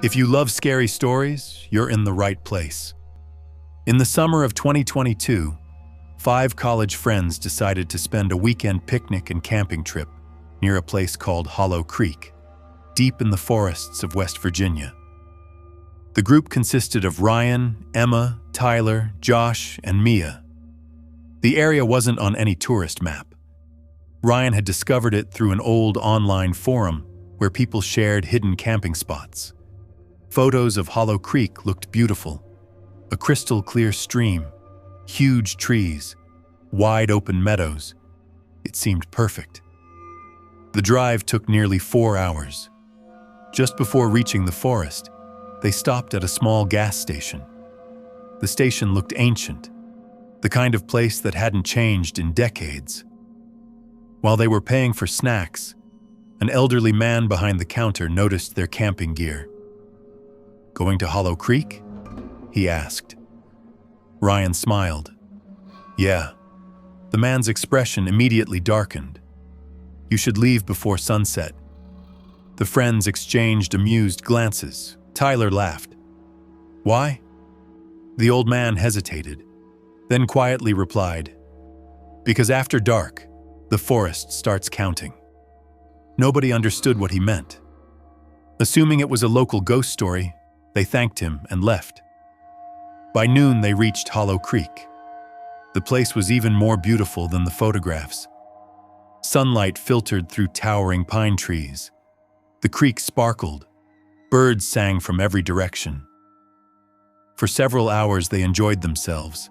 If you love scary stories, you're in the right place. In the summer of 2022, 5 college friends decided to spend a weekend picnic and camping trip near a place called Hollow Creek, deep in the forests of West Virginia. The group consisted of Ryan, Emma, Tyler, Josh, and Mia. The area wasn't on any tourist map. Ryan had discovered it through an old online forum where people shared hidden camping spots. Photos of Hollow Creek looked beautiful. A crystal clear stream, huge trees, wide open meadows. It seemed perfect. The drive took nearly 4 hours. Just before reaching the forest, they stopped at a small gas station. The station looked ancient, the kind of place that hadn't changed in decades. While they were paying for snacks, an elderly man behind the counter noticed their camping gear. "Going to Hollow Creek?" he asked. Ryan smiled. "Yeah." The man's expression immediately darkened. "You should leave before sunset." The friends exchanged amused glances. Tyler laughed. "Why?" The old man hesitated, then quietly replied, "Because after dark, the forest starts counting." Nobody understood what he meant. Assuming it was a local ghost story, they thanked him and left. By noon, they reached Hollow Creek. The place was even more beautiful than the photographs. Sunlight filtered through towering pine trees. The creek sparkled. Birds sang from every direction. For several hours, they enjoyed themselves.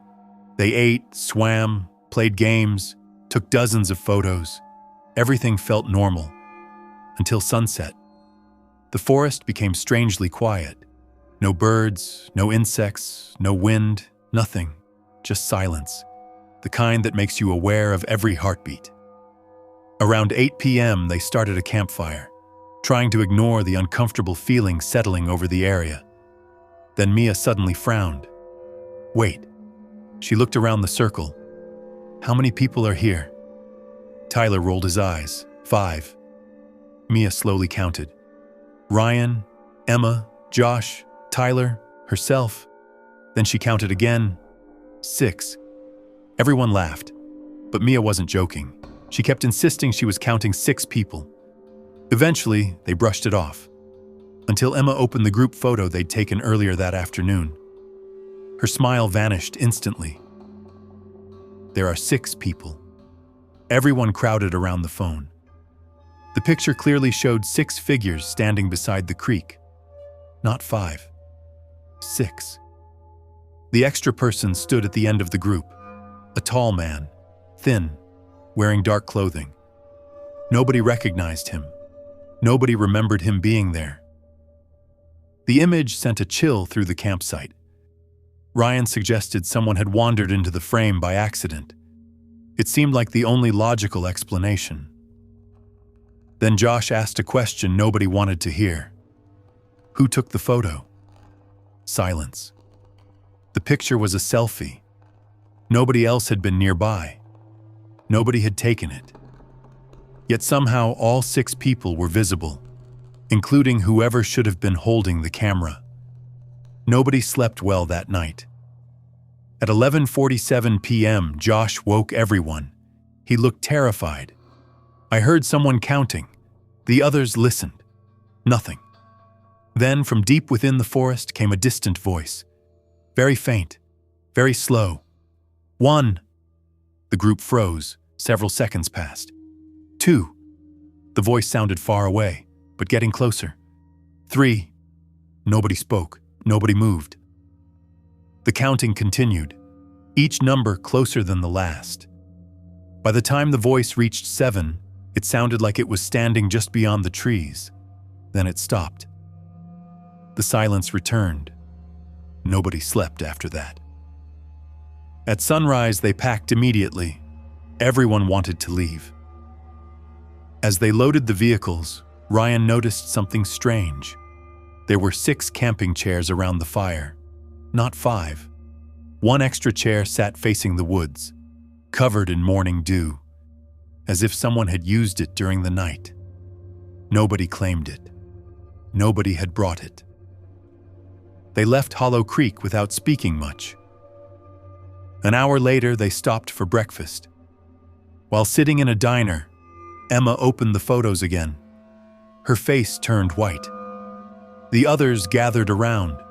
They ate, swam, played games, took dozens of photos. Everything felt normal. Until sunset. The forest became strangely quiet. No birds, no insects, no wind, nothing. Just silence. The kind that makes you aware of every heartbeat. Around 8 p.m., they started a campfire, trying to ignore the uncomfortable feeling settling over the area. Then Mia suddenly frowned. "Wait." She looked around the circle. "How many people are here?" Tyler rolled his eyes. 5. Mia slowly counted. Ryan, Emma, Josh, Tyler, herself. Then she counted again. 6. Everyone laughed, but Mia wasn't joking. She kept insisting she was counting 6 people. Eventually, they brushed it off, until Emma opened the group photo they'd taken earlier that afternoon. Her smile vanished instantly. There are 6 people. Everyone crowded around the phone. The picture clearly showed 6 figures standing beside the creek. Not 5. 6. The extra person stood at the end of the group. A tall man, thin, wearing dark clothing. Nobody recognized him. Nobody remembered him being there. The image sent a chill through the campsite. Ryan suggested someone had wandered into the frame by accident. It seemed like the only logical explanation. Then Josh asked a question nobody wanted to hear. Who took the photo? Silence. The picture was a selfie. Nobody else had been nearby. Nobody had taken it. Yet somehow all 6 people were visible, including whoever should have been holding the camera. Nobody slept well that night. At 11:47 p.m., Josh woke everyone. He looked terrified. I heard someone counting. The others listened. Nothing. Then, from deep within the forest came a distant voice. Very faint, very slow. 1. The group froze. Several seconds passed. 2. The voice sounded far away, but getting closer. 3. Nobody spoke. Nobody moved. The counting continued, each number closer than the last. By the time the voice reached 7, it sounded like it was standing just beyond the trees. Then it stopped. The silence returned. Nobody slept after that. At sunrise, they packed immediately. Everyone wanted to leave. As they loaded the vehicles, Ryan noticed something strange. There were 6 camping chairs around the fire, not 5. 1 extra chair sat facing the woods, covered in morning dew, as if someone had used it during the night. Nobody claimed it. Nobody had brought it. They left Hollow Creek without speaking much. An hour later, they stopped for breakfast. While sitting in a diner, Emma opened the photos again. Her face turned white. The others gathered around.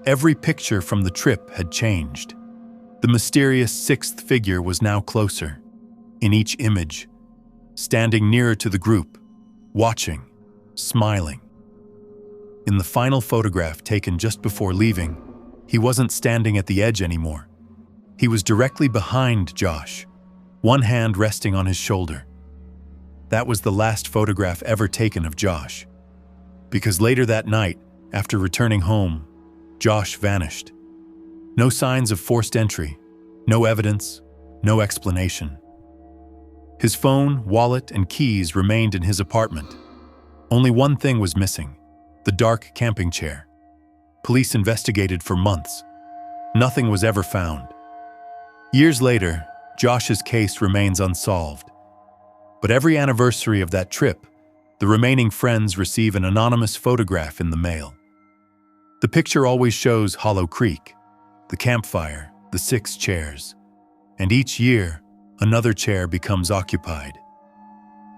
Every picture from the trip had changed. The mysterious sixth figure was now closer, in each image, standing nearer to the group, watching, smiling. In the final photograph taken just before leaving, he wasn't standing at the edge anymore. He was directly behind Josh, one hand resting on his shoulder. That was the last photograph ever taken of Josh, because later that night, after returning home, Josh vanished. No signs of forced entry, no evidence, no explanation. His phone, wallet, and keys remained in his apartment. Only one thing was missing: the dark camping chair. Police investigated for months. Nothing was ever found. Years later, Josh's case remains unsolved. But every anniversary of that trip, the remaining friends receive an anonymous photograph in the mail. The picture always shows Hollow Creek, the campfire, the 6 chairs, and each year, another chair becomes occupied.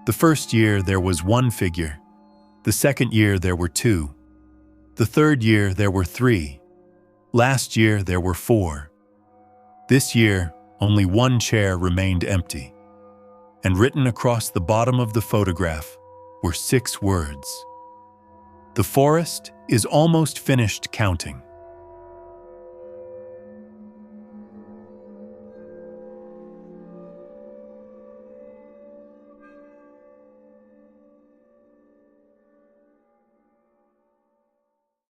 The first year there was 1 figure, the second year there were 2, the third year there were 3, last year there were 4. This year, only 1 chair remained empty, and written across the bottom of the photograph were 6 words. The forest is almost finished counting.